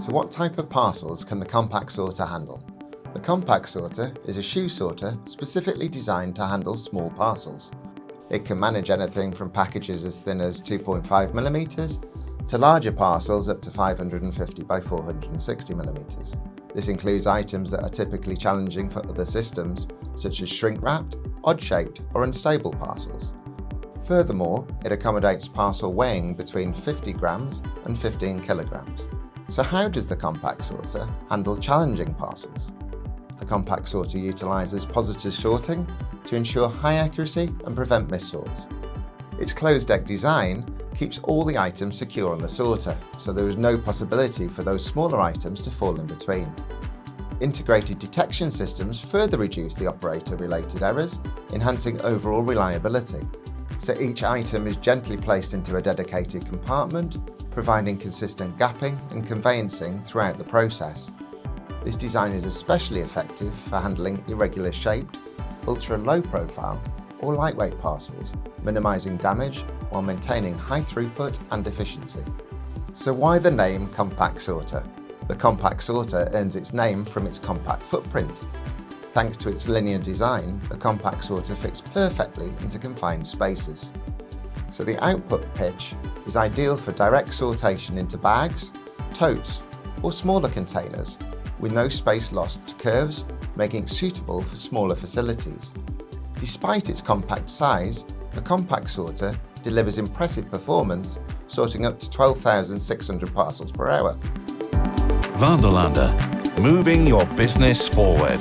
So what type of parcels can the Compaxorter handle? The Compaxorter is a shoe sorter specifically designed to handle small parcels. It can manage anything from packages as thin as 2.5mm to larger parcels up to 550 by 460mm. This includes items that are typically challenging for other systems, such as shrink-wrapped, odd-shaped or unstable parcels. Furthermore, it accommodates parcel weighing between 50 grams and 15 kilograms. So how does the Compaxorter handle challenging parcels? The Compaxorter utilises positive sorting to ensure high accuracy and prevent missorts. Its closed-deck design keeps all the items secure on the sorter, so there is no possibility for those smaller items to fall in between. Integrated detection systems further reduce the operator-related errors, enhancing overall reliability. So each item is gently placed into a dedicated compartment, providing consistent gapping and conveyancing throughout the process. This design is especially effective for handling irregular shaped, ultra-low profile or lightweight parcels, minimising damage while maintaining high throughput and efficiency. So why the name Compaxorter? The Compaxorter earns its name from its compact footprint. Thanks to its linear design, the Compaxorter fits perfectly into confined spaces. So the output pitch is ideal for direct sortation into bags, totes or smaller containers, with no space lost to curves, making it suitable for smaller facilities. Despite its compact size, the Compaxorter delivers impressive performance, sorting up to 12,600 parcels per hour. Vanderlander, moving your business forward.